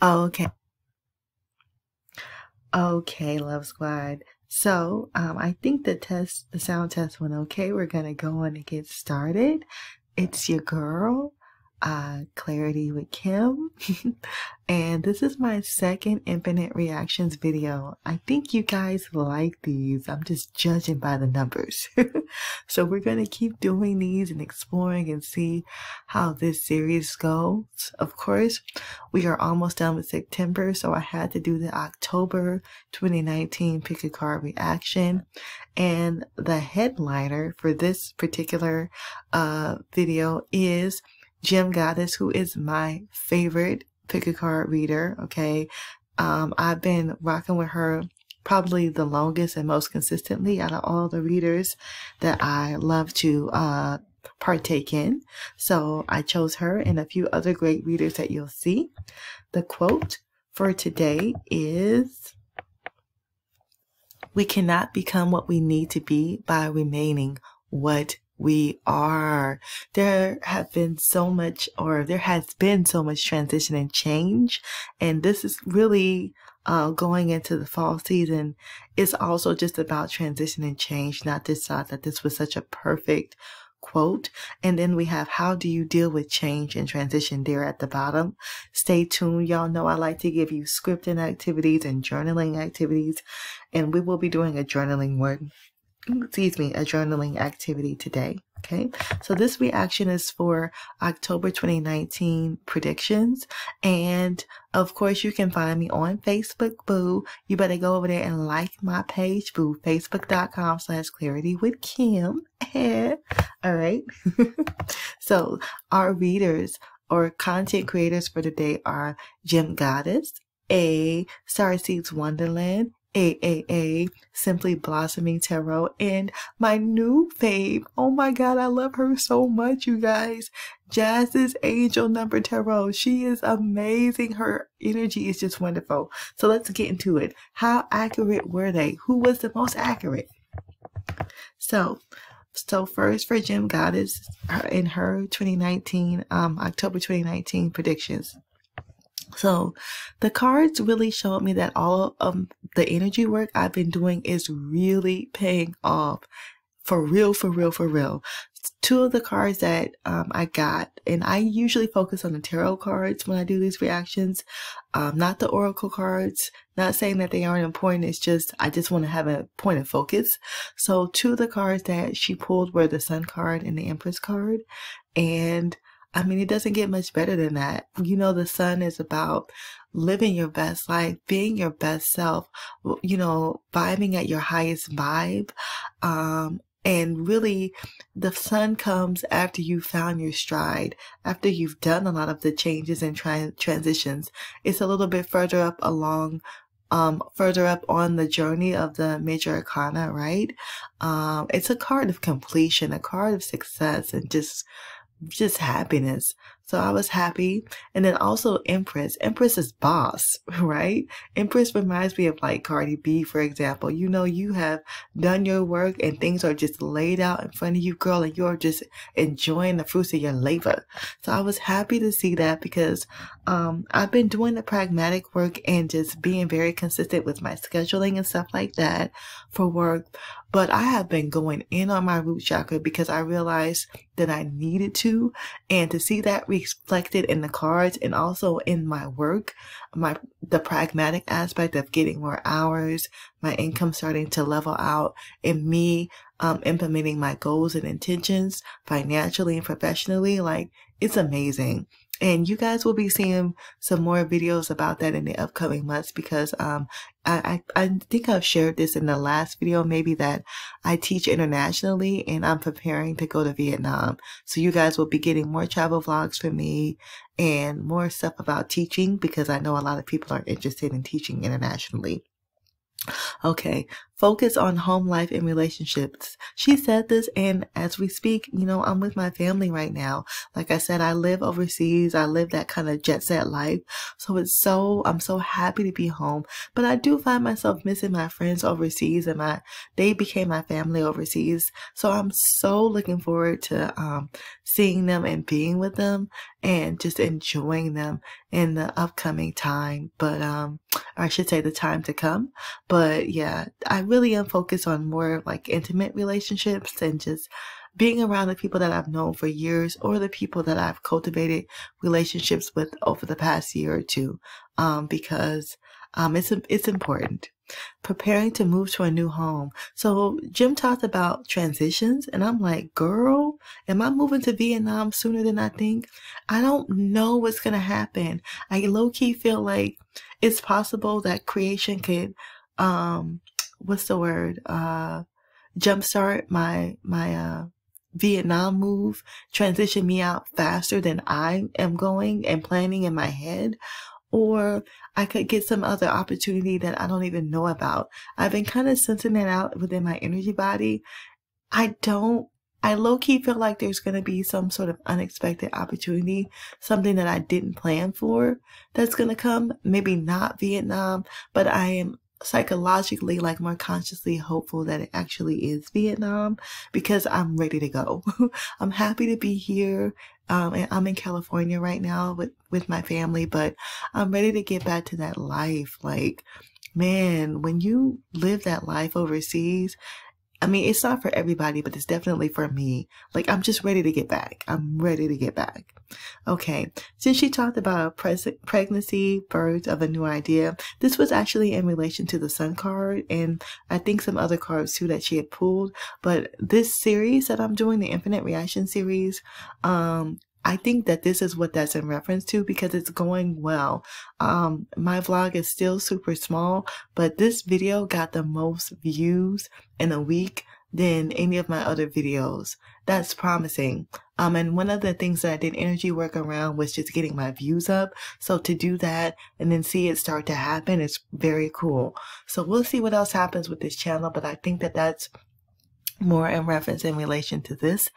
Oh, okay. Okay, Love Squad. So, I think the sound test went okay. We're gonna go on and get started. It's your girl, Clarity with Kim. And this is my second Infinite Reactions video. I think you guys like these. I'm just judging by the numbers. So we're going to keep doing these and exploring and see how this series goes. Of course, we are almost done with September, so I had to do the October 2019 Pick a Card reaction. And the headliner for this particular video is Gem Goddess, who is my favorite pick a card reader. Okay, I've been rocking with her probably the longest and most consistently out of all the readers that I love to partake in. So I chose her and a few other great readers that you'll see. The quote for today is, "We cannot become what we need to be by remaining what we are." There has been so much transition and change, and this is really going into the fall season. It's also just about transition and change. Not just thought that this was such a perfect quote. And then we have, how do you deal with change and transition there at the bottom. Stay tuned. Y'all know I like to give you scripting activities and journaling activities, and we will be doing a journaling activity today. Okay, so this reaction is for October 2019 predictions, and of course you can find me on Facebook, boo. You better go over there and like my page, boo. Facebook.com/ClarityWithKim. All right. So our readers or content creators for today are Gem Goddess, StarSeed Wonderland, SimplyBlossoming Tarot, and my new fave. Oh my god, I love her so much, you guys. Jazz's Angel Number Tarot. She is amazing. Her energy is just wonderful. So let's get into it. How accurate were they? Who was the most accurate? So first for Gem Goddess in her 2019, October 2019 predictions. So the cards really showed me that all of the energy work I've been doing is really paying off. For real, for real, for real. Two of the cards that I got, and I usually focus on the tarot cards when I do these reactions, not the oracle cards. Not saying that they aren't important, it's just I just want to have a point of focus. So two of the cards that she pulled were the Sun card and the Empress card, and I mean, it doesn't get much better than that. You know, the Sun is about living your best life, being your best self, you know, vibing at your highest vibe. And really, the Sun comes after you've found your stride, after you've done a lot of the changes and transitions. It's a little bit further up on the journey of the major arcana, right? It's a card of completion, a card of success, and just happiness. So I was happy. And then also Empress. Empress is boss, right? Empress reminds me of like Cardi B, for example. You know, you have done your work and things are just laid out in front of you, girl, and you're just enjoying the fruits of your labor. So I was happy to see that because I've been doing the pragmatic work and just being very consistent with my scheduling and stuff like that for work. But I have been going in on my root chakra because I realized that I needed to, and to see that reflected in the cards and also in my work, the pragmatic aspect of getting more hours, my income starting to level out, and me implementing my goals and intentions financially and professionally, like, it's amazing. And you guys will be seeing some more videos about that in the upcoming months because I think I've shared this in the last video, maybe, that I teach internationally and I'm preparing to go to Vietnam. So you guys will be getting more travel vlogs from me and more stuff about teaching because I know a lot of people are interested in teaching internationally. Okay, focus on home life and relationships. She said this, and as we speak, you know, I'm with my family right now. Like I said, I live overseas. I live that kind of jet set life. So I'm so happy to be home. But I do find myself missing my friends overseas, and they became my family overseas. So I'm so looking forward to seeing them and being with them and just enjoying them in the upcoming time. But or I should say the time to come. But yeah, I really am focused on more like intimate relationships and just being around the people that I've known for years, or the people that I've cultivated relationships with over the past year or two, because it's important. Preparing to move to a new home. So Jim talked about transitions, and I'm like, girl, am I moving to Vietnam sooner than I think? I don't know what's gonna happen. I low-key feel like it's possible that creation could, what's the word? Jumpstart my Vietnam move, transition me out faster than I am going and planning in my head. Or I could get some other opportunity that I don't even know about. I've been kind of sensing it out within my energy body. I low-key feel like there's going to be some sort of unexpected opportunity, something that I didn't plan for that's going to come. Maybe not Vietnam, but I am psychologically, like, more consciously hopeful that it actually is Vietnam, because I'm ready to go. I'm happy to be here. And I'm in California right now with my family, but I'm ready to get back to that life. Like, man, when you live that life overseas, I mean, it's not for everybody, but it's definitely for me. Like, I'm just ready to get back. I'm ready to get back. Okay. Since she talked about pregnancy, birth of a new idea, this was actually in relation to the Sun card, and I think some other cards too that she had pulled. But this series that I'm doing, the Infinite Reaction series, I think that this is what that's in reference to, because it's going well. My vlog is still super small, but this video got the most views in a week than any of my other videos. That's promising. And one of the things that I did energy work around was just getting my views up. So to do that and then see it start to happen is very cool. So we'll see what else happens with this channel, but I think that that's more in reference in relation to this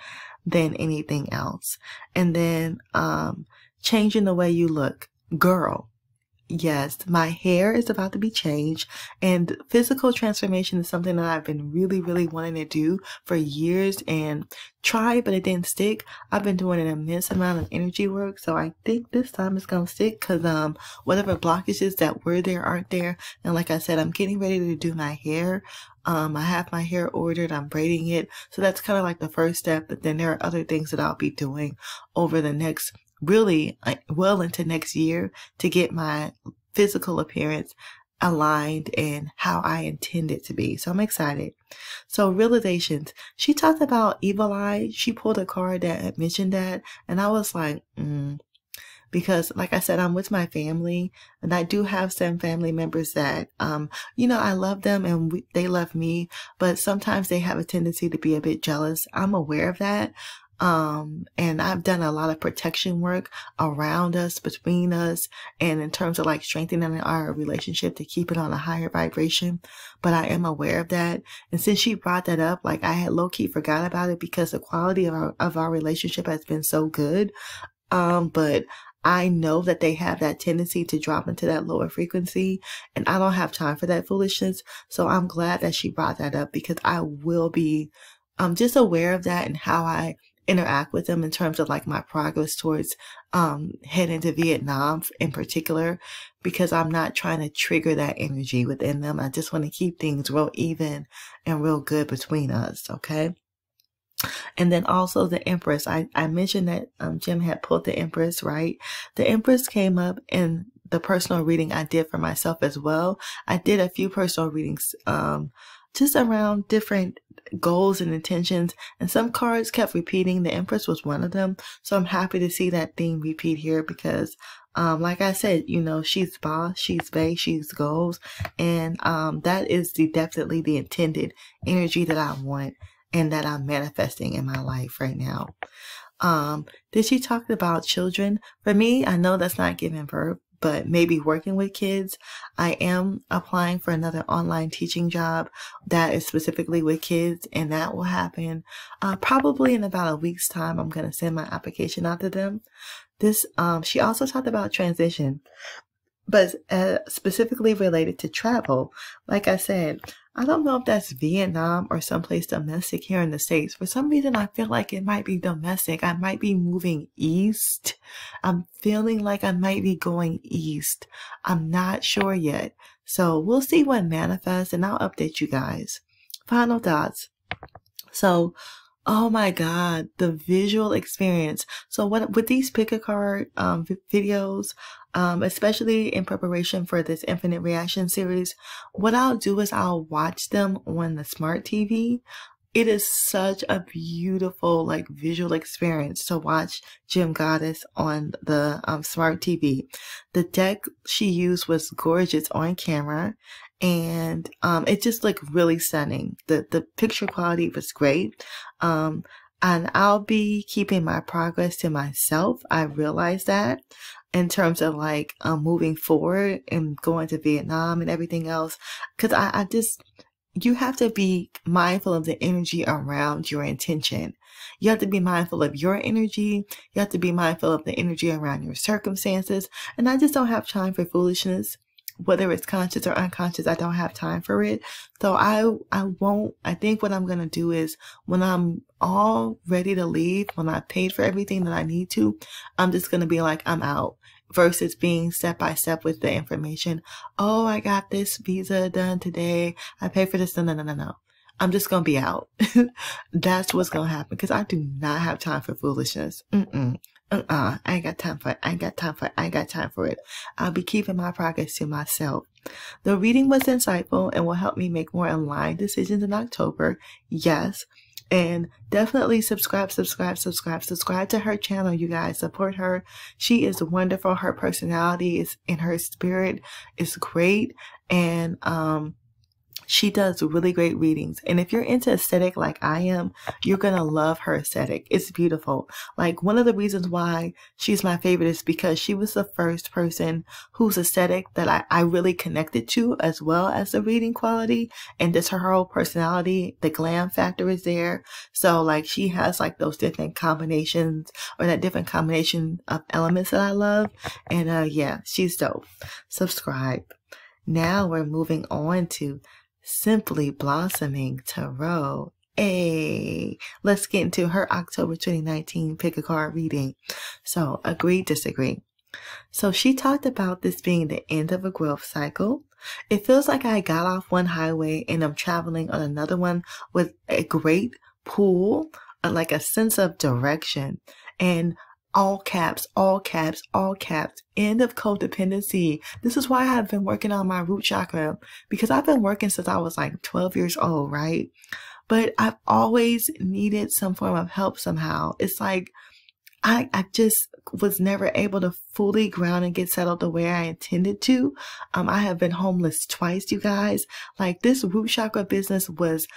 than anything else. And then changing the way you look. Girl, yes, my hair is about to be changed, and physical transformation is something that I've been really, really wanting to do for years and tried, but it didn't stick. I've been doing an immense amount of energy work, so I think this time it's gonna stick, because whatever blockages that were there aren't there. And like I said, I'm getting ready to do my hair. I have my hair ordered, I'm braiding it, so that's kind of like the first step. But then there are other things that I'll be doing over the next, really well into next year, to get my physical appearance aligned and how I intend it to be. So I'm excited. So realizations. She talked about evil eye. She pulled a card that had mentioned that, and I was like, because like I said, I'm with my family, and I do have some family members that, you know, I love them and they love me, but sometimes they have a tendency to be a bit jealous. I'm aware of that. And I've done a lot of protection work around us, between us, and in terms of like strengthening our relationship to keep it on a higher vibration. But I am aware of that. And since she brought that up, like, I had low-key forgot about it, because the quality of our relationship has been so good. But I know that they have that tendency to drop into that lower frequency, and I don't have time for that foolishness. So I'm glad that she brought that up, because I will be just aware of that and how I interact with them in terms of like my progress towards heading to Vietnam in particular, because I'm not trying to trigger that energy within them. I just want to keep things real even and real good between us. Okay. And then also the Empress. I mentioned that Jim had pulled the Empress, right? The Empress came up in the personal reading I did for myself as well. I did a few personal readings just around different goals and intentions, and some cards kept repeating. The Empress was one of them. So I'm happy to see that theme repeat here, because like I said, you know, she's boss, she's bae, she's goals, and that is definitely the intended energy that I want and that I'm manifesting in my life right now. Then she talked about children. For me, I know that's not giving birth, but maybe working with kids. I am applying for another online teaching job that is specifically with kids, and that will happen probably in about a week's time. I'm going to send my application out to them. She also talked about transition, but specifically related to travel. Like I said, I don't know if that's Vietnam or someplace domestic here in the States. For some reason, I feel like it might be domestic. I might be moving east. I'm feeling like I might be going east. I'm not sure yet. So we'll see what manifests, and I'll update you guys. Final thoughts. So, oh my God, the visual experience. So with these pick a card videos, especially in preparation for this Infinite Reaction series, what I'll do is I'll watch them on the smart TV. It is such a beautiful, like, visual experience to watch Gem Goddess on the smart TV. The deck she used was gorgeous on camera, and it just looked really stunning. The picture quality was great. And I'll be keeping my progress to myself. I realize that in terms of like moving forward and going to Vietnam and everything else, because I just, you have to be mindful of the energy around your intention. You have to be mindful of your energy. You have to be mindful of the energy around your circumstances. And I just don't have time for foolishness. Whether it's conscious or unconscious, I don't have time for it. So I think what I'm going to do is when I'm all ready to leave, when I paid for everything that I need to, I'm just going to be like, I'm out, versus being step by step with the information. Oh, I got this visa done today. I paid for this. No. I'm just going to be out. That's what's going to happen, because I do not have time for foolishness. I ain't got time for it. I ain't got time for it. I'll be keeping my progress to myself. The reading was insightful and will help me make more aligned decisions in October. Yes. And definitely subscribe to her channel, you guys. Support her. She is wonderful. Her personality is, and her spirit is great. And, she does really great readings. And if you're into aesthetic like I am, you're going to love her aesthetic. It's beautiful. Like, one of the reasons why she's my favorite is because she was the first person whose aesthetic that I really connected to, as well as the reading quality and just her whole personality. The glam factor is there. So like, she has like those different combinations, or that different combination of elements that I love. And yeah, she's dope. Subscribe. Now we're moving on to Simply Blossoming Tarot. Hey, let's get into her October 2019 pick a card reading. So, agree, disagree. So she talked about this being the end of a growth cycle. It feels like I got off one highway and I'm traveling on another one with a great pull, like a sense of direction. And all caps, end of codependency. This is why I have been working on my root chakra, because I've been working since I was like 12 years old, right? But I've always needed some form of help somehow. It's like, I just was never able to fully ground and get settled the way I intended to. I have been homeless twice, you guys. Like, this root chakra business was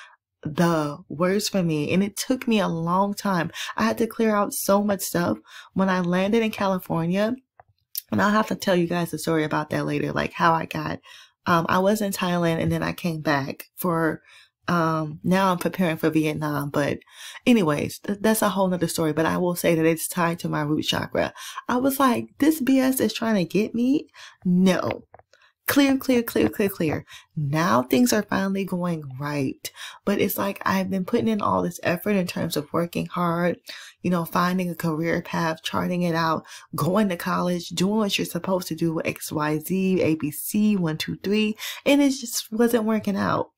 the worst for me, and it took me a long time. I had to clear out so much stuff. When I landed in California, and I'll have to tell you guys the story about that later, like how I got, I was in Thailand and then I came back for, now I'm preparing for Vietnam. But anyways, that's a whole nother story. But I will say that it's tied to my root chakra. I was like, this BS is trying to get me. No. Clear. Now things are finally going right. But it's like, I've been putting in all this effort in terms of working hard, you know, finding a career path, charting it out, going to college, doing what you're supposed to do with XYZ, ABC, 1, 2, 3. And it just wasn't working out.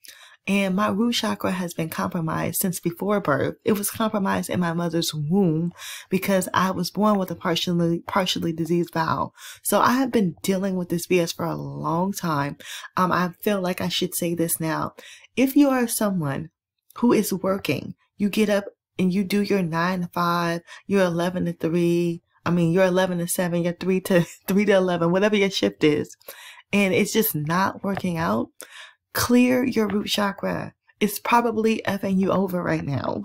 And my root chakra has been compromised since before birth. It was compromised in my mother's womb because I was born with a partially diseased bowel. So I have been dealing with this BS for a long time. I feel like I should say this now. If you are someone who is working, you get up and you do your 9 to 5, you're 11 to 3. You're 11 to 7, you're 3 to 11, whatever your shift is. And it's just not working out. Clear your root chakra. It's probably effing you over right now.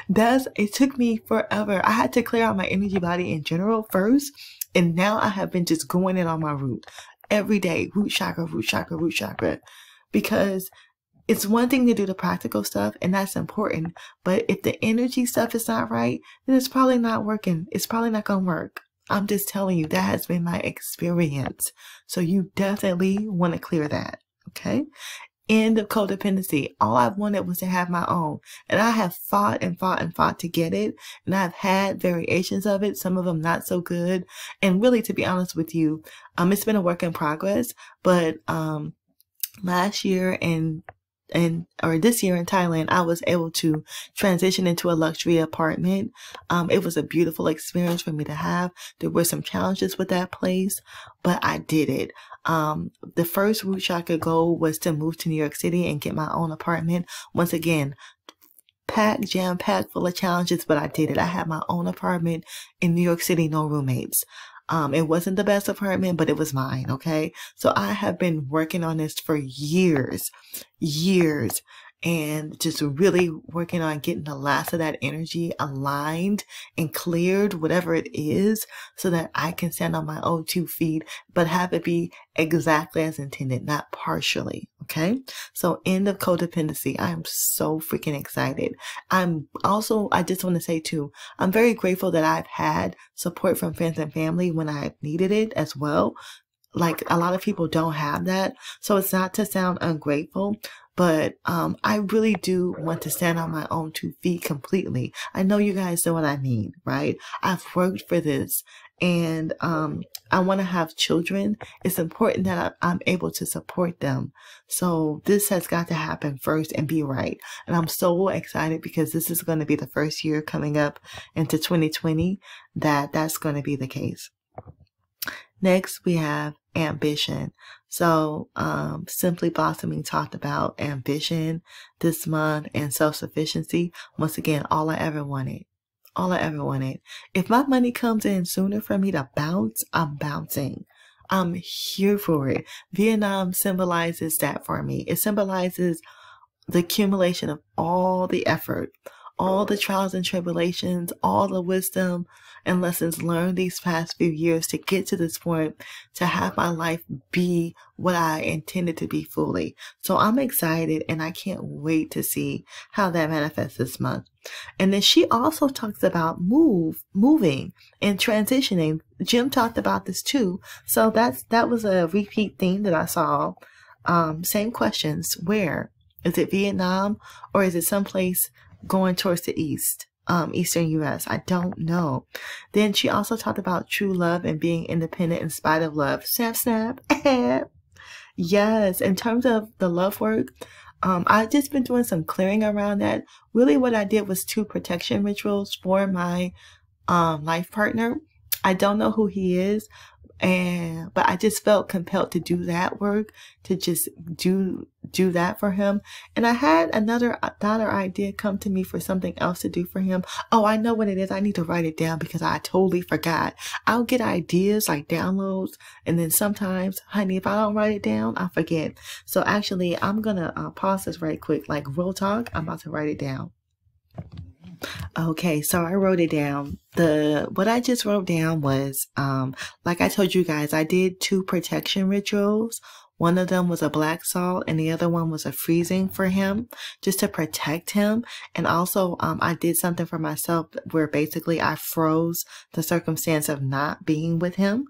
It took me forever. I had to clear out my energy body in general first. And now I have been just going in on my root every day, root chakra, root chakra, root chakra, because it's one thing to do the practical stuff, and that's important. But if the energy stuff is not right, then it's probably not working. It's probably not going to work. I'm just telling you, that has been my experience. So you definitely want to clear that. Okay. End of codependency. All I wanted was to have my own. And I have fought and fought and fought to get it. And I've had variations of it, some of them not so good. And really, to be honest with you, it's been a work in progress. But last year or this year in Thailand, I was able to transition into a luxury apartment. It was a beautiful experience for me to have. There were some challenges with that place, but I did it. The first root chakra goal was to move to New York City and get my own apartment. Once again, jam-packed full of challenges, but I did it. I had my own apartment in New York City, no roommates. It wasn't the best apartment, but it was mine. Okay. So I have been working on this for years, and just really working on getting the last of that energy aligned and cleared, whatever it is, so that I can stand on my own 2 feet, but have it be exactly as intended, not partially. Okay. So end of codependency. I am so freaking excited. I just want to say too, I'm very grateful that I've had support from friends and family when I needed it as well. Like, a lot of people don't have that. So it's not to sound ungrateful, but I really do want to stand on my own 2 feet completely. I know you guys know what I mean, right? I've worked for this, and I want to have children. It's important that I'm able to support them. So this has got to happen first and be right. And I'm so excited because this is going to be the first year coming up into 2020 that's going to be the case. Next, we have ambition. So, Simply Blossoming talked about ambition this month and self-sufficiency. Once again, all I ever wanted. If my money comes in sooner for me to bounce, I'm bouncing. I'm here for it. Vietnam symbolizes that for me. It symbolizes the accumulation of all the effort, all the trials and tribulations, all the wisdom and lessons learned these past few years to get to this point, to have my life be what I intended to be fully. So I'm excited, and I can't wait to see how that manifests this month. And then she also talks about moving and transitioning. Jim talked about this too. So that was a repeat theme that I saw. Same questions. Where? Is it Vietnam, or is it someplace going towards the east? Eastern U.S. I don't know. Then she also talked about true love and being independent in spite of love. Snap, snap. Yes. In terms of the love work, I've just been doing some clearing around that. Really what I did was 2 protection rituals for my life partner. I don't know who he is, but I just felt compelled to do that work, to just do that for him. And I had another idea come to me for something else to do for him. Oh, I know what it is. I need to write it down because I totally forgot. I'll get ideas like downloads, and then sometimes, honey, if I don't write it down, I forget. So actually, I'm gonna pause this right quick. Like, real talk, I'm about to write it down. Okay, so I wrote it down. What I just wrote down was, like I told you guys, I did 2 protection rituals. One of them was a black salt, and the other one was a freezing for him, just to protect him. And also, I did something for myself where basically I froze the circumstance of not being with him.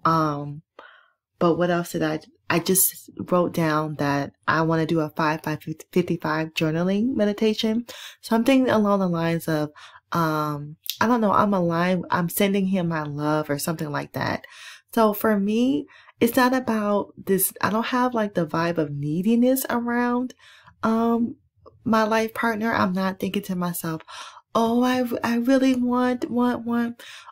But what else did I just wrote down that I want to do a 5-5-55 journaling meditation. Something along the lines of, I don't know, I'm sending him my love or something like that. So for me, it's not about this. I don't have like the vibe of neediness around, my life partner. I'm not thinking to myself, oh, I really want,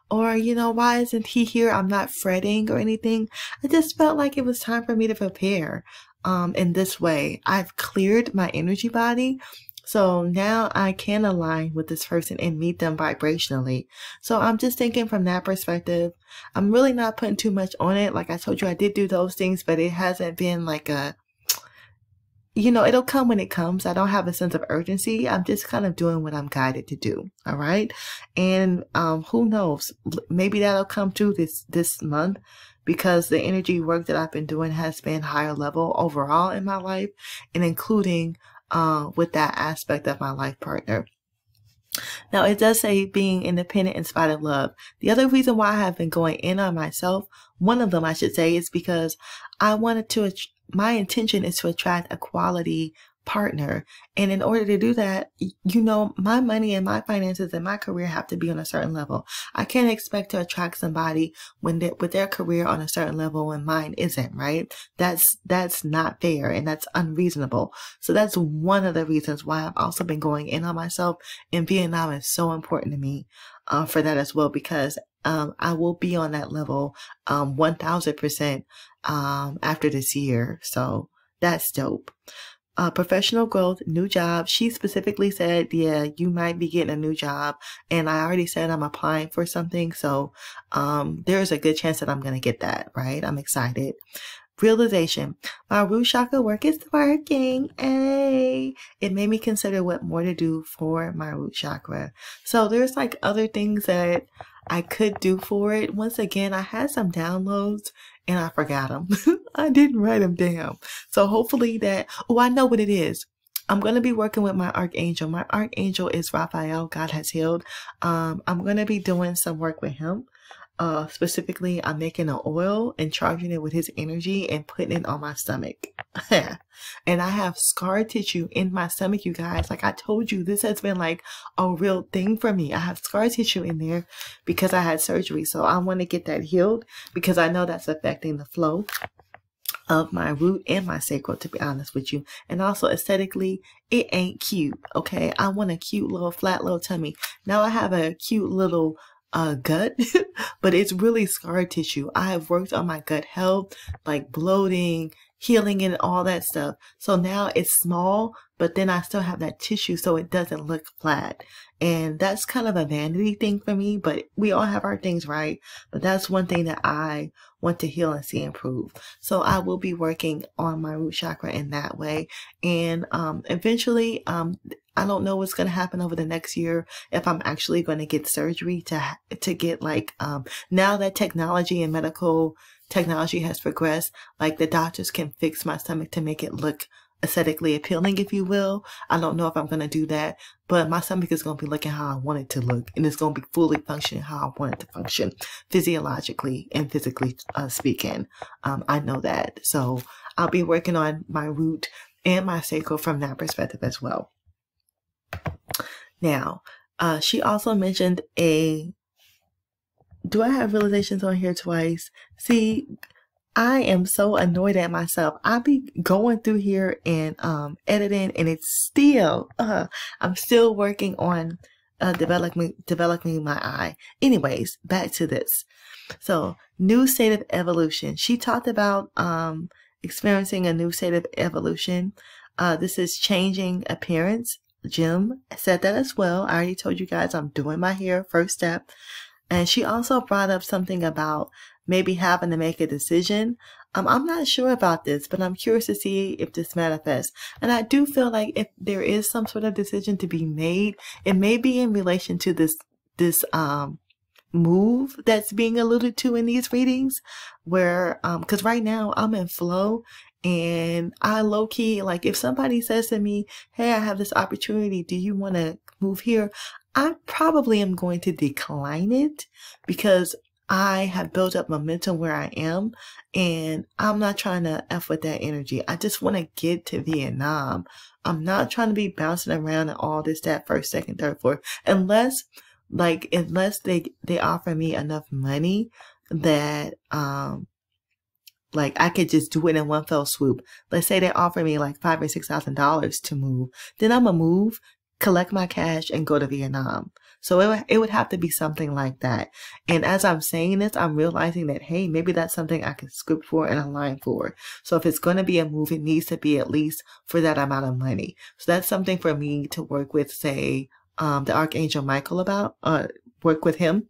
or, you know, why isn't he here? I'm not fretting or anything. I just felt like it was time for me to prepare, in this way. I've cleared my energy body. So now I can align with this person and meet them vibrationally. So I'm just thinking from that perspective. I'm really not putting too much on it. Like I told you, I did do those things, but it hasn't been like you know, it'll come when it comes. I don't have a sense of urgency. I'm just kind of doing what I'm guided to do. All right. And who knows? Maybe that'll come through this month, because the energy work that I've been doing has been higher level overall in my life, and including with that aspect of my life partner. Now, it does say being independent in spite of love. The other reason why I have been going in on myself, one of them I should say, is because I wanted to, my intention is to attract a quality partner. And in order to do that, you know, my money and my finances and my career have to be on a certain level. I can't expect to attract somebody with their career on a certain level when mine isn't, right? That's not fair, and that's unreasonable. So that's one of the reasons why I've also been going in on myself. And Vietnam is so important to me for that as well, because I will be on that level 1000% after this year. So that's dope. Professional growth, new job. She specifically said, yeah, you might be getting a new job. And I already said I'm applying for something. So there's a good chance that I'm going to get that, right? I'm excited. Realization. My root chakra work is working. Hey, it made me consider what more to do for my root chakra. So there's like other things that I could do for it. Once again, I had some downloads and I forgot them. I didn't write them down. So hopefully that, oh, I know what it is. I'm going to be working with my Archangel. My Archangel is Raphael. God has healed. I'm going to be doing some work with him. Specifically, I'm making an oil and charging it with his energy and putting it on my stomach. And I have scar tissue in my stomach, you guys. Like I told you, this has been like a real thing for me. I have scar tissue in there because I had surgery. So I want to get that healed, because I know that's affecting the flow of my root and my sacral, to be honest with you. And also aesthetically, it ain't cute. Okay. I want a cute little flat little tummy. Now I have a cute little gut, but it's really scar tissue. I have worked on my gut health, like bloating, healing, and all that stuff. So now it's small, but then I still have that tissue, so it doesn't look flat. And that's kind of a vanity thing for me, but we all have our things, right? But that's one thing that I want to heal and see improve. So I will be working on my root chakra in that way. And eventually, I don't know what's going to happen over the next year, if I'm actually going to get surgery to get like, now that technology and medical technology has progressed, like the doctors can fix my stomach to make it look aesthetically appealing, if you will. I don't know if I'm going to do that, but my stomach is going to be looking how I want it to look, and it's going to be fully functioning how I want it to function, physiologically and physically speaking. I know that. So I'll be working on my root and my sacral from that perspective as well. Now, she also mentioned do I have realizations on here twice? See, I am so annoyed at myself. I be going through here and editing, and it's still, I'm still working on developing my eye. Anyways, back to this. So, new state of evolution. She talked about experiencing a new state of evolution. This is changing appearance. Jim said that as well. I already told you guys I'm doing my hair, first step. And she also brought up something about maybe having to make a decision. I'm not sure about this, but I'm curious to see if this manifests. And I do feel like if there is some sort of decision to be made, it may be in relation to this move that's being alluded to in these readings, where because right now I'm in flow. And I low-key, like if somebody says to me, hey, I have this opportunity, do you want to move here? I probably am going to decline it, because I have built up momentum where I am, and I'm not trying to F with that energy. I just want to get to Vietnam. I'm not trying to be bouncing around and all this, that, first, second, third, fourth, unless they offer me enough money that, like I could just do it in one fell swoop. Let's say they offer me like $5,000 or $6,000 to move. Then I'm gonna move, collect my cash, and go to Vietnam. So it would have to be something like that. And as I'm saying this, I'm realizing that, hey, maybe that's something I can script for and align for. So if it's going to be a move, it needs to be at least for that amount of money. So that's something for me to work with, say, the Archangel Michael about, work with him.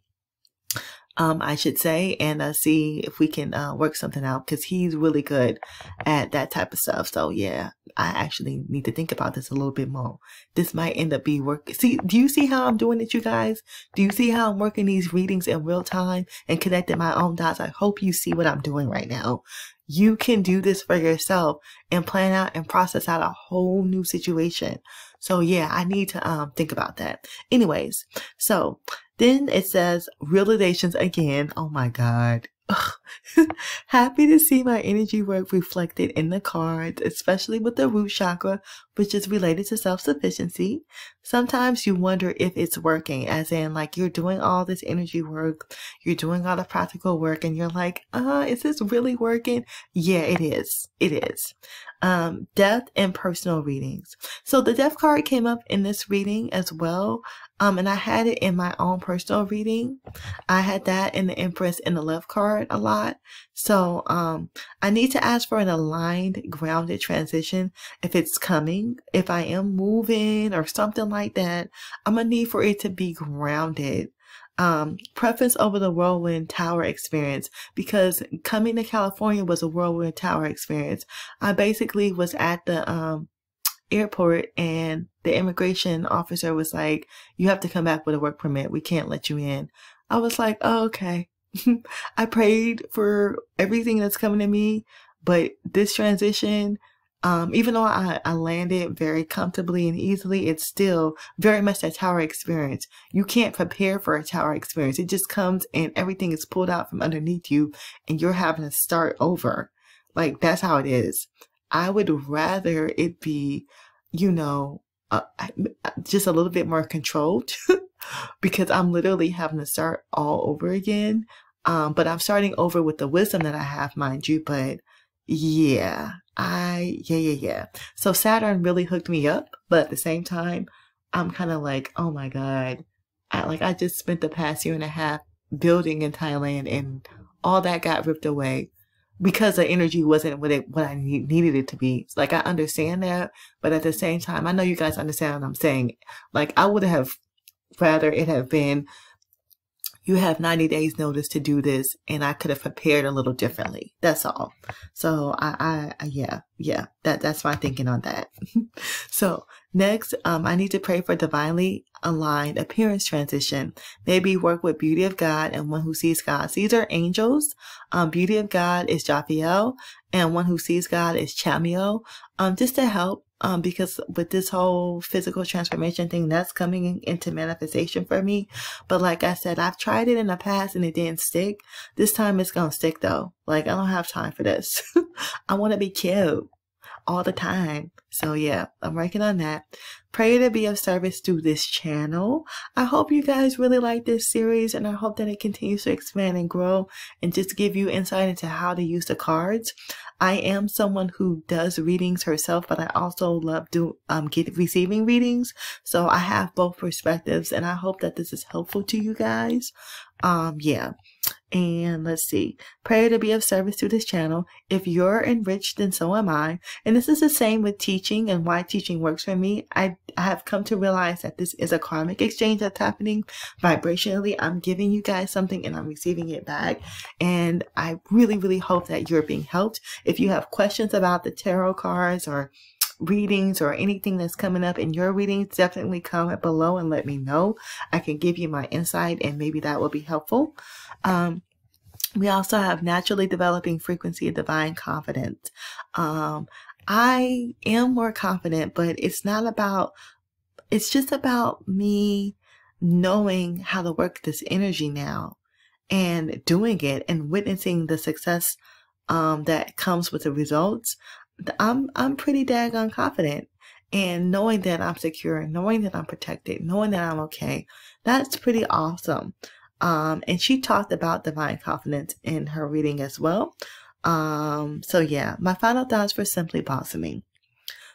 I should say, and see if we can work something out, because he's really good at that type of stuff. So yeah, I actually need to think about this a little bit more. This might end up be work. See, do you see how I'm doing it, you guys? Do you see how I'm working these readings in real time and connecting my own dots? I hope you see what I'm doing right now. You can do this for yourself and plan out and process out a whole new situation. So yeah, I need to think about that. Anyways, so then it says realizations again. Oh my God. Happy to see my energy work reflected in the cards, especially with the root chakra, which is related to self-sufficiency. Sometimes you wonder if it's working, as in like you're doing all this energy work, you're doing all the practical work, and you're like, is this really working? Yeah, it is. It is. Death and personal readings. So the death card came up in this reading as well. And I had it in my own personal reading. I had that in the Empress and the Love card a lot. So, I need to ask for an aligned, grounded transition if it's coming. If I am moving or something like that, I'm gonna need for it to be grounded. Preference over the whirlwind tower experience, because coming to California was a whirlwind tower experience. I basically was at the, airport, and the immigration officer was like, you have to come back with a work permit. We can't let you in. I was like, oh, okay. I prayed for everything that's coming to me, but this transition, even though I landed very comfortably and easily, it's still very much a tower experience. You can't prepare for a tower experience. It just comes and everything is pulled out from underneath you and you're having to start over. Like, that's how it is. I would rather it be, you know, just a little bit more controlled because I'm literally having to start all over again. But I'm starting over with the wisdom that I have, mind you. But yeah, yeah. So Saturn really hooked me up. But at the same time, I'm kind of like, oh my God. I just spent the past year and a half building in Thailand, and all that got ripped away because the energy wasn't what I needed it to be. Like, I understand that, but at the same time, I know you guys understand what I'm saying. Like, I would have rather it have been, you have 90 days notice to do this, and I could have prepared a little differently. That's all. So yeah, that's my thinking on that. So next, I need to pray for divinely aligned appearance transition. Maybe work with Beauty of God and One Who Sees God. These are angels. Beauty of God is Jophiel, and One Who Sees God is Chamiel. Just to help. Because with this whole physical transformation thing, that's coming into manifestation for me. But like I said, I've tried it in the past and it didn't stick. This time it's gonna stick though. Like, I don't have time for this. I want to be cute all the time. So yeah, I'm working on that. Pray to be of service through this channel. I hope you guys really like this series, and I hope that it continues to expand and grow and just give you insight into how to use the cards. I am someone who does readings herself, but I also love receiving readings. So I have both perspectives, and I hope that this is helpful to you guys. Yeah. And let's see, pray to be of service to this channel. If you're enriched, then so am I. And this is the same with teaching and why teaching works for me. I have come to realize that this is a karmic exchange that's happening vibrationally. I'm giving you guys something and I'm receiving it back. And I really, really hope that you're being helped. If you have questions about the tarot cards or readings or anything that's coming up in your readings, definitely comment below and let me know. I can give you my insight and maybe that will be helpful. We also have naturally developing frequency of divine confidence. I am more confident, but it's just about me knowing how to work this energy now and doing it and witnessing the success that comes with the results. I'm pretty daggone confident, and knowing that I'm secure, knowing that I'm protected, knowing that I'm okay, that's pretty awesome. And she talked about divine confidence in her reading as well. So yeah, my final thoughts for Simply Blossoming.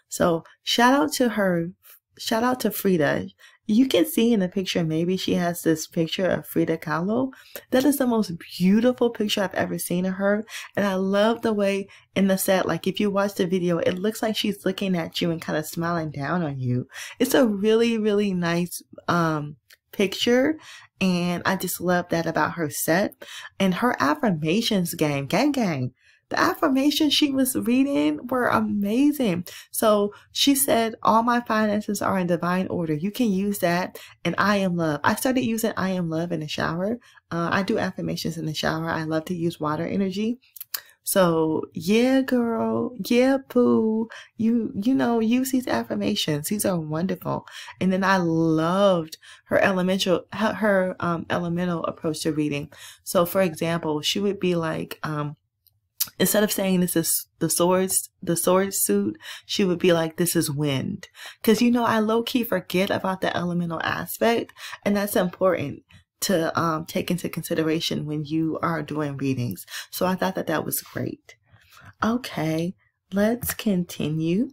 So shout out to Frida. You can see in the picture, maybe she has this picture of Frida Kahlo. That is the most beautiful picture I've ever seen of her. And I love the way in the set, like if you watch the video, it looks like she's looking at you and kind of smiling down on you. It's a really, really nice, picture, and I just love that about her set. And her affirmations gang. The affirmations she was reading were amazing. So she said, all my finances are in divine order. You can use that. And I am love. I started using I am love in the shower. I do affirmations in the shower. I love to use water energy. So yeah, girl, yeah, boo, you know, use these affirmations. These are wonderful. And then I loved her elemental approach to reading. So for example, she would be like, instead of saying this is the sword suit, she would be like, this is wind. Because, you know, I low-key forget about the elemental aspect, and that's important to take into consideration when you are doing readings. So I thought that that was great. Okay, let's continue.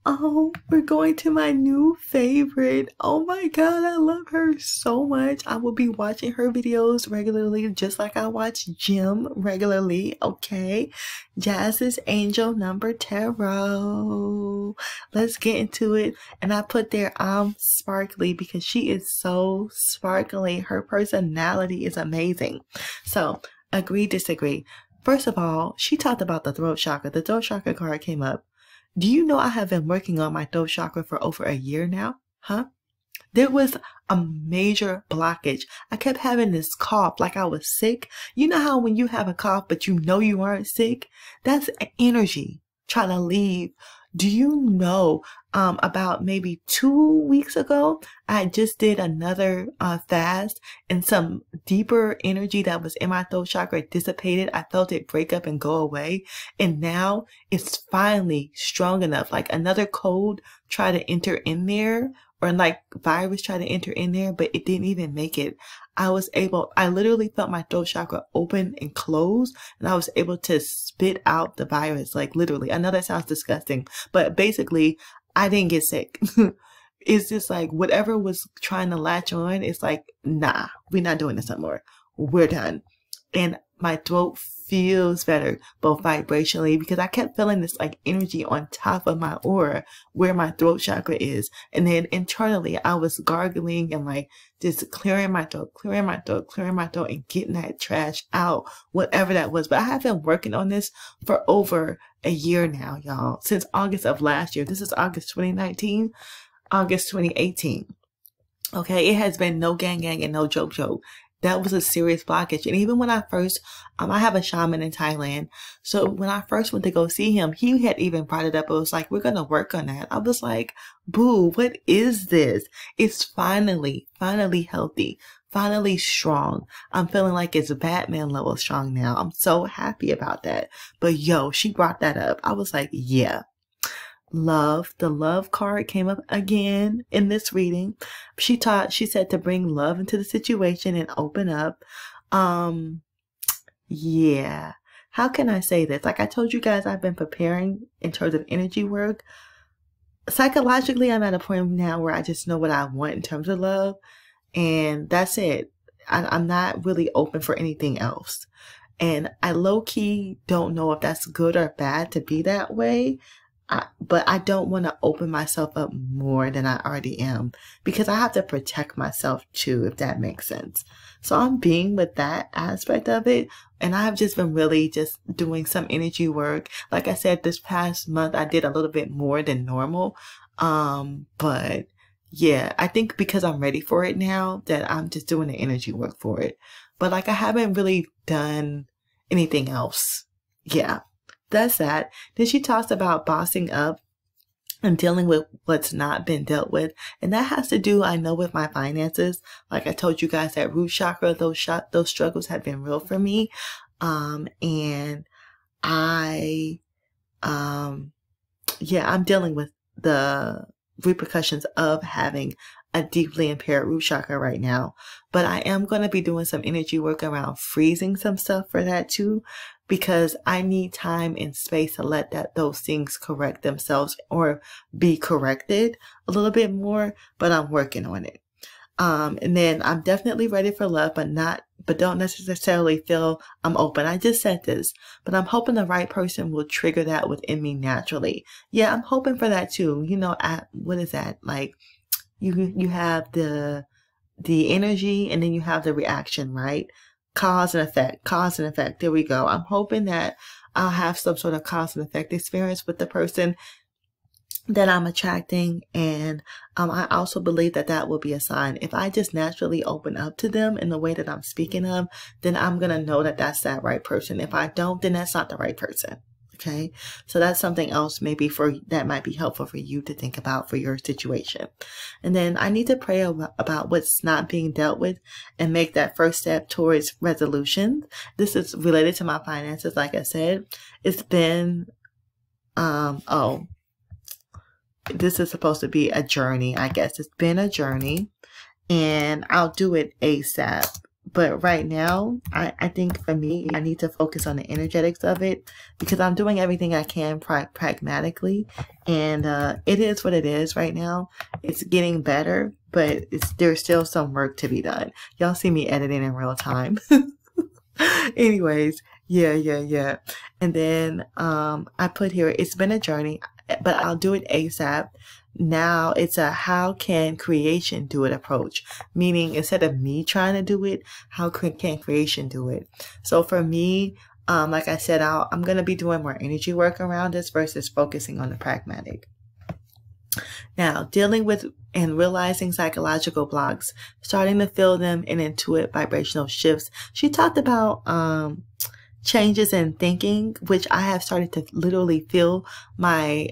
Oh, we're going to my new favorite. Oh my God, I love her so much. I will be watching her videos regularly, just like I watch Jim regularly. Okay, Jazz's Angel Number Tarot. Let's get into it. And I put there, I'm sparkly, because she is so sparkly. Her personality is amazing. So, agree, disagree. First of all, she talked about the throat chakra. The throat chakra card came up. Do you know I have been working on my throat chakra for over a year now? Huh? There was a major blockage. I kept having this cough like I was sick. You know how when you have a cough but you know you aren't sick? That's energy trying to leave. Do you know about maybe 2 weeks ago, I just did another fast, and some deeper energy that was in my throat chakra dissipated. I felt it break up and go away. And now it's finally strong enough. Like another cold tried to enter in there, or like virus tried to enter in there, but it didn't even make it. I literally felt my throat chakra open and close, and I was able to spit out the virus, like literally. I know that sounds disgusting, but basically I didn't get sick. It's just like whatever was trying to latch on, it's like, nah, we're not doing this anymore. We're done. And my throat feels better, both vibrationally, because I kept feeling this like energy on top of my aura where my throat chakra is. And then internally I was gargling and like just clearing my throat, and getting that trash out, whatever that was. But I have been working on this for over a year now, y'all, since August of last year. This is August 2019, August 2018. Okay, it has been no gang and no joke. That was a serious blockage. And even when I first, I have a shaman in Thailand. So when I first went to go see him, he had even brought it up. It was like, we're going to work on that. I was like, boo, what is this? It's finally healthy, finally strong. I'm feeling like it's Batman level strong now. I'm so happy about that. But yo, she brought that up. I was like, yeah. Love. The love card came up again in this reading. She said to bring love into the situation and open up. Yeah. How can I say this? Like I told you guys, I've been preparing in terms of energy work. Psychologically, I'm at a point now where I just know what I want in terms of love. And that's it. I'm not really open for anything else. And I low-key don't know if that's good or bad to be that way. But I don't want to open myself up more than I already am, because I have to protect myself too, if that makes sense. So I'm being with that aspect of it. And I've just been really just doing some energy work. Like I said, this past month, I did a little bit more than normal. But yeah, I think because I'm ready for it now that I'm just doing the energy work for it. But like I haven't really done anything else. Yeah. That's that. Then she talks about bossing up and dealing with what's not been dealt with. And that has to do, I know, with my finances. Like I told you guys, that root chakra, those struggles have been real for me. And I'm dealing with the repercussions of having a deeply impaired root chakra right now. But I am going to be doing some energy work around freezing some stuff for that too, because I need time and space to let those things correct themselves or be corrected a little bit more, but I'm working on it. And then I'm definitely ready for love, but don't necessarily feel I'm open. I just said this, but I'm hoping the right person will trigger that within me naturally. Yeah, I'm hoping for that too. You know, what is that? Like, you have the the energy, and then you have the reaction, right? Cause and effect, cause and effect. There we go. I'm hoping that I'll have some sort of cause and effect experience with the person that I'm attracting. And I also believe that that will be a sign. If I just naturally open up to them in the way that I'm speaking of, then I'm going to know that that's that right person. If I don't, then that's not the right person. Okay. So that's something else maybe that might be helpful for you to think about for your situation. And then I need to pray about what's not being dealt with and make that first step towards resolution. This is related to my finances. Like I said, it's been, this is supposed to be a journey, I guess. It's been a journey, and I'll do it ASAP. But right now, I think for me, I need to focus on the energetics of it, because I'm doing everything I can pragmatically. And it is what it is right now. It's getting better, but there's still some work to be done. Y'all see me editing in real time. Anyways, yeah. And then I put here, it's been a journey, but I'll do it ASAP. Now it's a how can creation do it approach, meaning instead of me trying to do it, how can creation do it? So for me, like I said, I'm going to be doing more energy work around this versus focusing on the pragmatic. Now, dealing with and realizing psychological blocks, starting to feel them and intuit vibrational shifts. She talked about changes in thinking, which I have started to literally feel my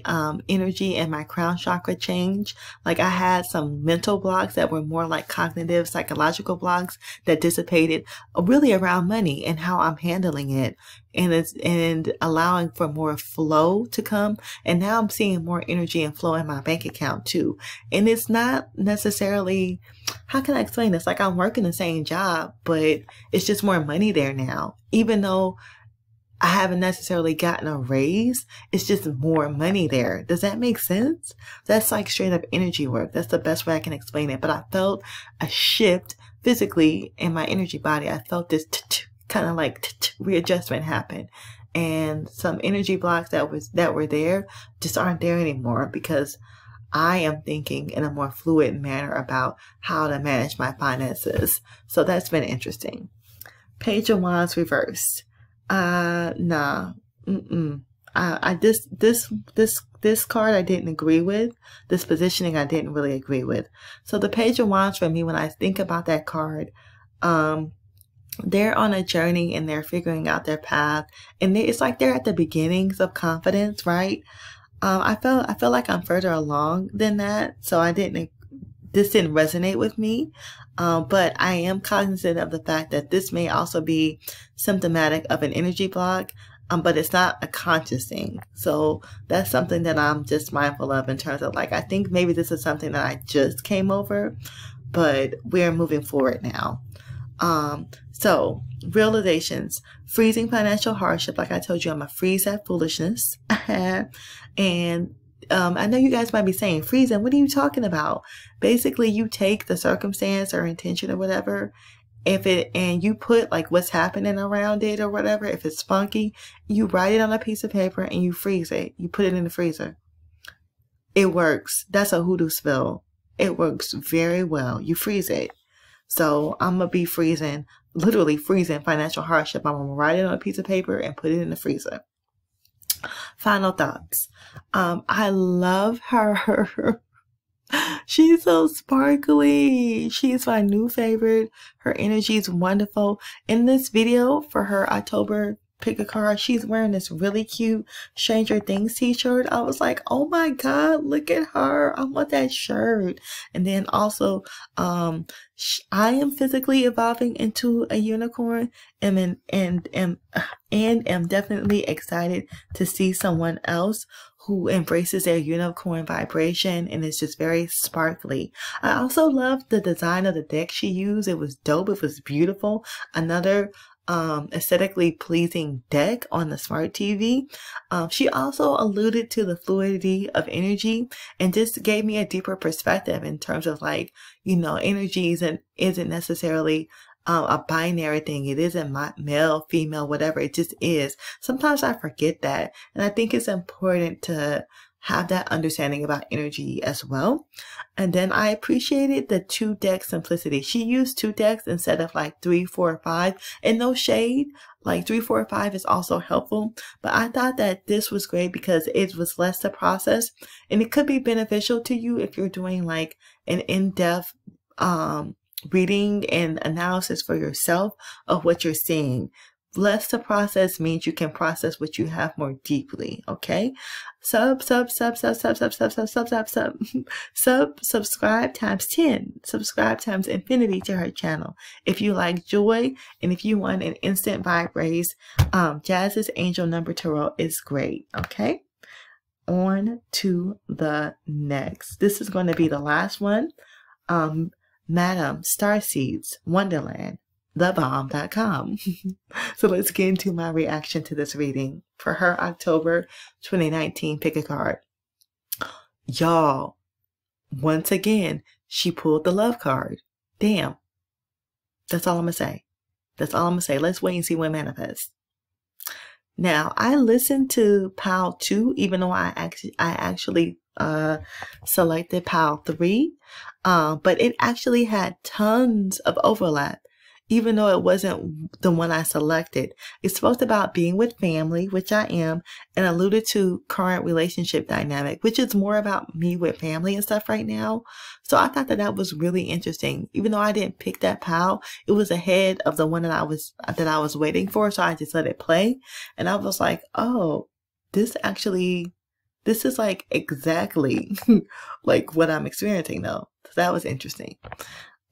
energy and my crown chakra change. Like I had some mental blocks that were more like cognitive, psychological blocks that dissipated really around money and how I'm handling it. And allowing for more flow to come. And now I'm seeing more energy and flow in my bank account too. And it's not necessarily, how can I explain this? Like I'm working the same job, but it's just more money there now. Even though I haven't necessarily gotten a raise, it's just more money there. Does that make sense? That's like straight up energy work. That's the best way I can explain it. But I felt a shift physically in my energy body. I felt this kind of like readjustment happen, and some energy blocks that were there just aren't there anymore, because I am thinking in a more fluid manner about how to manage my finances. So that's been interesting. Page of Wands reversed. Nah. This card I didn't agree with. This positioning I didn't really agree with. So the Page of Wands for me, when I think about that card, they're on a journey and they're figuring out their path, and it's like they're at the beginnings of confidence, right? I feel like I'm further along than that, so this didn't resonate with me. But I am cognizant of the fact that this may also be symptomatic of an energy block, but it's not a conscious thing. So that's something that I'm just mindful of in terms of like, I think maybe this is something that I just came over, but we're moving forward now. So realizations, freezing financial hardship. Like I told you, I'm a freeze that foolishness. And I know you guys might be saying, freezing, what are you talking about? Basically, you take the circumstance or intention or whatever, and you put like what's happening around it or whatever. If it's funky, you write it on a piece of paper and you freeze it. You put it in the freezer. It works. That's a hoodoo spell. It works very well. You freeze it. So I'm going to be literally freezing financial hardship. I'm going to write it on a piece of paper and put it in the freezer. Final thoughts. I love her. She's so sparkly. She's my new favorite. Her energy is wonderful. In this video for her October pick a card, she's wearing this really cute Stranger Things t-shirt. I was like, oh my God, look at her. I want that shirt. And then also, I am physically evolving into a unicorn, and am definitely excited to see someone else who embraces their unicorn vibration, and it's just very sparkly. I also love the design of the deck she used. It was dope. It was beautiful. Another aesthetically pleasing deck on the smart TV. She also alluded to the fluidity of energy and just gave me a deeper perspective in terms of like, you know, energy isn't necessarily a binary thing. It isn't male, female, whatever. It just is. Sometimes I forget that. And I think it's important to have that understanding about energy as well. And then I appreciated the 2-deck simplicity. She used 2 decks instead of like 3, 4, or 5. And no shade, like 3, 4, or 5 is also helpful. But I thought that this was great because it was less to process. And it could be beneficial to you if you're doing like an in-depth reading and analysis for yourself of what you're seeing. Less to process means you can process what you have more deeply, okay? Subscribe times 10. Subscribe times infinity to her channel. If you like joy and if you want an instant vibe raise, Jazz's Angel Number Tarot is great, okay? On to the next. This is going to be the last one. Madam StarSeed Wonderland. TheBomb.com. So let's get into my reaction to this reading. For her October 2019 pick a card. Y'all, once again, she pulled the love card. Damn. That's all I'm going to say. That's all I'm going to say. Let's wait and see what manifests. Now, I listened to Pile 2, even though I actually selected Pile 3. But it actually had tons of overlap. Even though it wasn't the one I selected. It spoke about being with family, which I am, and alluded to current relationship dynamic, which is more about me with family and stuff right now. So I thought that that was really interesting. Even though I didn't pick that pile, it was ahead of the one that I was waiting for, so I just let it play. And I was like, oh, this is like exactly like what I'm experiencing though. So that was interesting.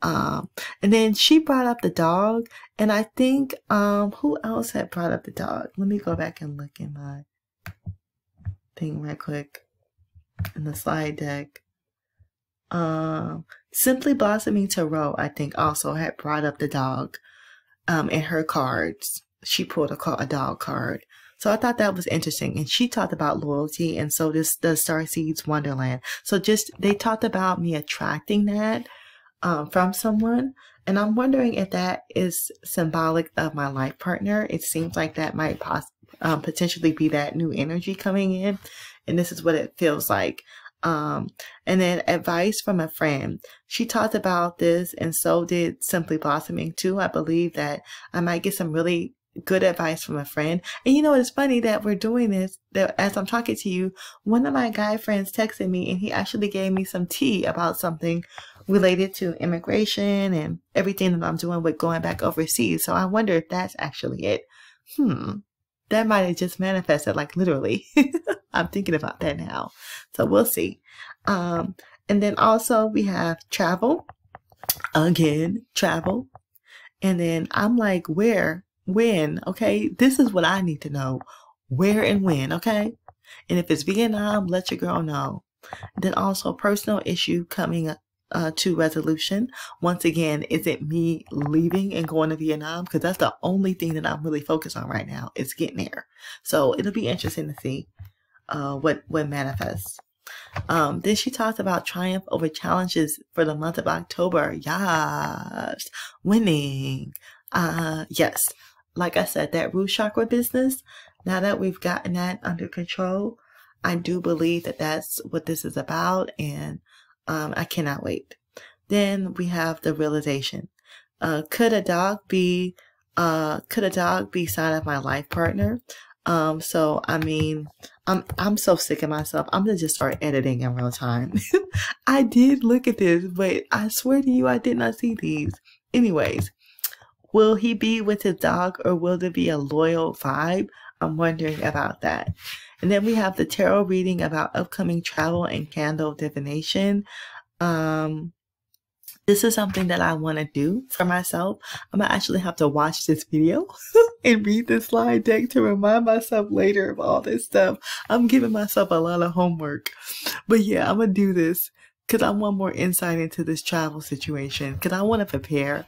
And then she brought up the dog, and I think who else had brought up the dog? Let me go back and look in my thing right quick in the slide deck. Simply Blossoming Tarot, I think, also had brought up the dog in her cards. She pulled a dog card. So I thought that was interesting. And she talked about loyalty, and so does StarSeed Wonderland. So they talked about me attracting that from someone, and I'm wondering if that is symbolic of my life partner. It seems like that might potentially be that new energy coming in, and this is what it feels like. And then advice from a friend. She talked about this, and so did Simply Blossoming too. I believe that I might get some really good advice from a friend. And you know, it's funny that we're doing this, that as I'm talking to you, one of my guy friends texted me, and he actually gave me some tea about something related to immigration and everything that I'm doing with going back overseas. So I wonder if that's actually it. That might have just manifested, like literally. I'm thinking about that now. So we'll see. And then also we have travel. Again, travel. And then I'm like, where? When? Okay, this is what I need to know. Where and when, okay? And if it's Vietnam, let your girl know. Then also personal issue coming up to resolution. Once again, is it me leaving and going to Vietnam? Because that's the only thing that I'm really focused on right now, is getting there. So it'll be interesting to see what manifests. Then she talks about triumph over challenges for the month of October. Yes. Winning. Yes. Like I said, that root chakra business, now that we've gotten that under control, I do believe that that's what this is about, and I cannot wait. Then we have the realization. Could a dog be sign of my life partner? So I mean, I'm so sick of myself. I'm gonna just start editing in real time. I did look at this, but I swear to you, I did not see these. Anyways, will he be with his dog, or will there be a loyal vibe? I'm wondering about that. And then we have the tarot reading about upcoming travel and candle divination. This is something that I want to do for myself. I'm going to actually have to watch this video and read the slide deck to remind myself later of all this stuff. I'm giving myself a lot of homework. But yeah, I'm going to do this because I want more insight into this travel situation. Because I want to prepare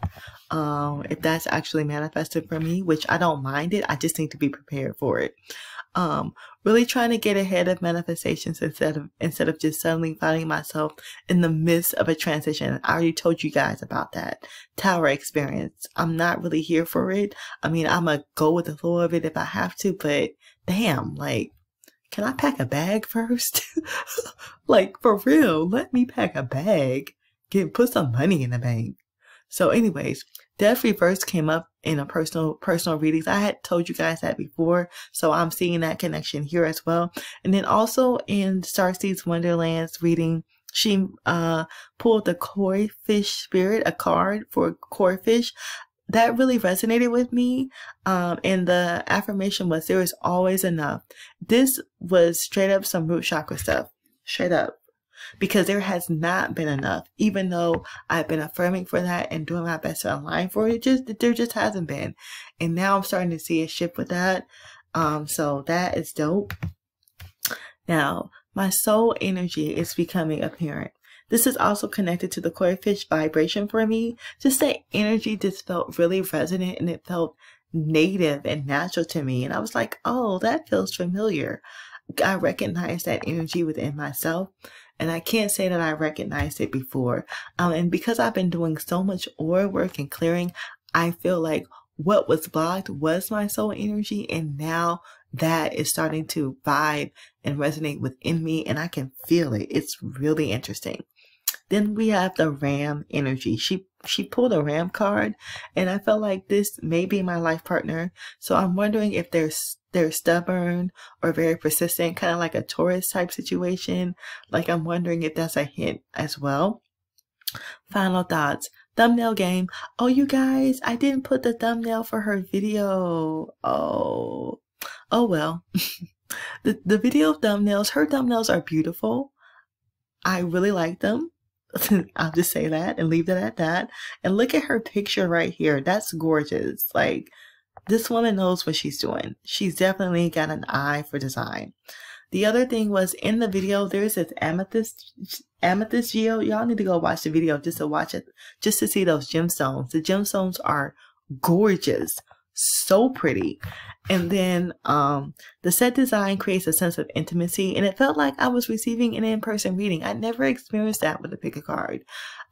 if that's actually manifested for me, which I don't mind it. I just need to be prepared for it. Really trying to get ahead of manifestations instead of just suddenly finding myself in the midst of a transition. I already told you guys about that tower experience. I'm not really here for it. I mean, I'm gonna go with the flow of it if I have to, but damn, like, can I pack a bag first? Like, for real, let me pack a bag. Put some money in the bank. So anyways, Death Reverse came up in a personal readings. I had told you guys that before, so I'm seeing that connection here as well. And then also in StarSeed Wonderland's reading, she pulled the koi fish spirit, a card for koi fish. That really resonated with me. And the affirmation was, there is always enough. This was straight up some root chakra stuff. Straight up. Because there has not been enough, even though I've been affirming for that and doing my best to align for it. There just hasn't been. And now I'm starting to see a shift with that. So that is dope. Now, my soul energy is becoming apparent. This is also connected to the koi fish vibration for me. Just that energy just felt really resonant, and it felt native and natural to me. And I was like, oh, that feels familiar. I recognize that energy within myself. And I can't say that I recognized it before. And because I've been doing so much aura work and clearing, I feel like what was blocked was my soul energy. And now that is starting to vibe and resonate within me. And I can feel it. It's really interesting. Then we have the Ram energy. She pulled a Ram card, and I felt like this may be my life partner. So I'm wondering if they're stubborn or very persistent, kind of like a Taurus type situation. Like, I'm wondering if that's a hint as well. Final thoughts. Thumbnail game. Oh, you guys, I didn't put the thumbnail for her video. Oh well. The video thumbnails, her thumbnails are beautiful. I really like them. I'll just say that and leave it at that. And look at her picture right here. That's gorgeous. Like, this woman knows what she's doing. She's definitely got an eye for design. The other thing was, in the video, there's this amethyst geo. Y'all need to go watch the video just to watch it, just to see those gemstones. The gemstones are gorgeous. So pretty. And then the set design creates a sense of intimacy, and it felt like I was receiving an in-person reading. I never experienced that with a pick a card.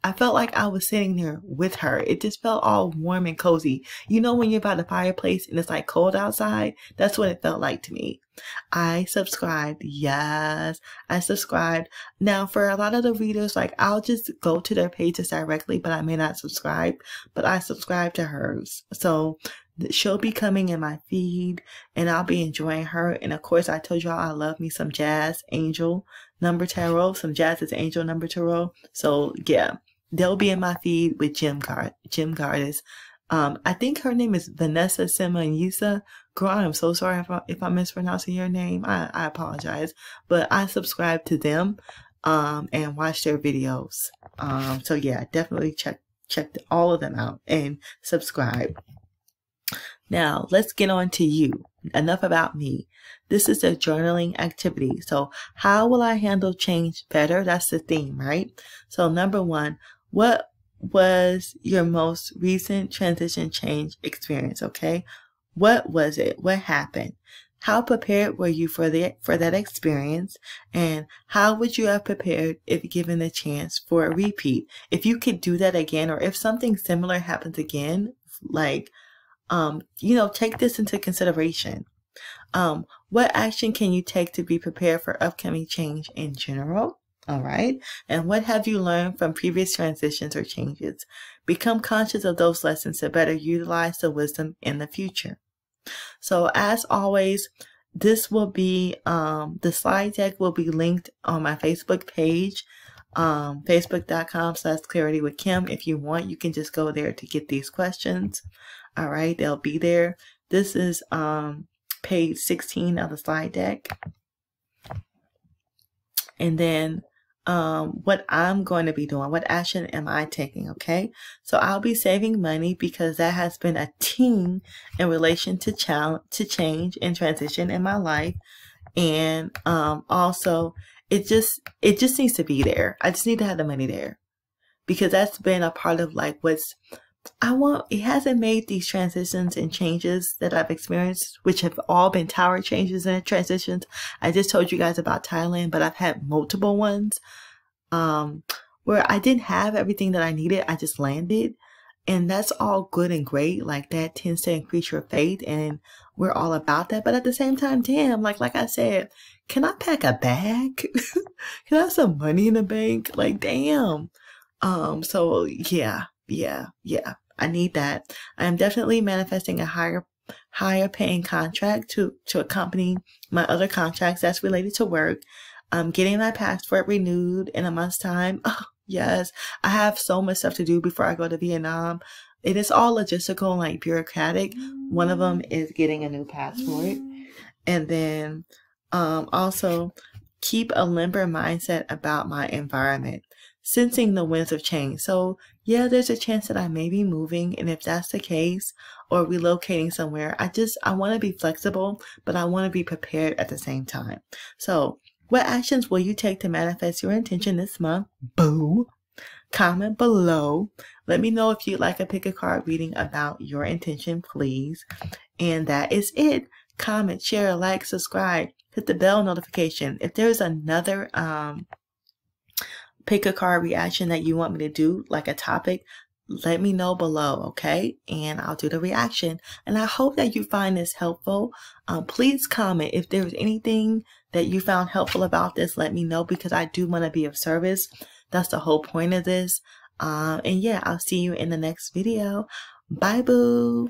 I felt like I was sitting there with her. It just felt all warm and cozy. You know, when you're by the fireplace and it's like cold outside? That's what it felt like to me. I subscribed. Yes, I subscribed. Now, for a lot of the readers, like, I'll just go to their pages directly, but I may not subscribe. But I subscribe to hers. So she'll be coming in my feed, and I'll be enjoying her. And of course, I told y'all I love me some Jazz Angel number tarot, some Jazz's Angel number tarot. So yeah, they'll be in my feed with Gem Goddess. I think her name is Vanessa Simonyusa. Girl, I am so sorry if I'm mispronouncing your name. I apologize. But I subscribe to them and watch their videos. So yeah, definitely check all of them out and subscribe. Now, let's get on to you. Enough about me. This is a journaling activity. So how will I handle change better? That's the theme, right? So number one, what was your most recent transition change experience? Okay. What was it? What happened? How prepared were you for that experience? And how would you have prepared if given the chance for a repeat? If you could do that again, or if something similar happens again, like, take this into consideration. What action can you take to be prepared for upcoming change in general? All right. And what have you learned from previous transitions or changes? Become conscious of those lessons to better utilize the wisdom in the future. So as always, this will be, the slide deck will be linked on my Facebook page, facebook.com/claritywithkim. If you want, you can just go there to get these questions. All right, they'll be there. This is page 16 of the slide deck. And then what I'm going to be doing, what action am I taking, okay? So I'll be saving money because that has been a theme in relation to change and transition in my life. And also, it just needs to be there. I just need to have the money there, because that's been a part of like it hasn't made these transitions and changes that I've experienced, which have all been tower changes and transitions. I just told you guys about Thailand, but I've had multiple ones where I didn't have everything that I needed. I just landed, And that's all good and great. Like, that tends to increase your faith, and we're all about that. But at the same time, damn, like I said, can I pack a bag? Can I have some money in the bank? Like, damn. So yeah. I need that. I am definitely manifesting a higher paying contract to accompany my other contracts that's related to work. I'm getting my passport renewed in a month's time. Oh, yes, I have so much stuff to do before I go to Vietnam. It is all logistical and like bureaucratic. One of them is getting a new passport. And then also keep a limber mindset about my environment, sensing the winds of change. So yeah, there's a chance that I may be moving, and if that's the case, or relocating somewhere, I want to be flexible, but I want to be prepared at the same time. So what actions will you take to manifest your intention this month? Boo! Comment below. Let me know if you'd like a pick a card reading about your intention, please. And that is it. Comment, share, like, subscribe, hit the bell notification. If there's another pick a card reaction that you want me to do, like a topic, let me know below, okay? And I'll do the reaction. And I hope that you find this helpful. Please comment if there's anything that you found helpful about this. Let me know, because I do want to be of service. That's the whole point of this. And yeah, I'll see you in the next video. Bye, boo.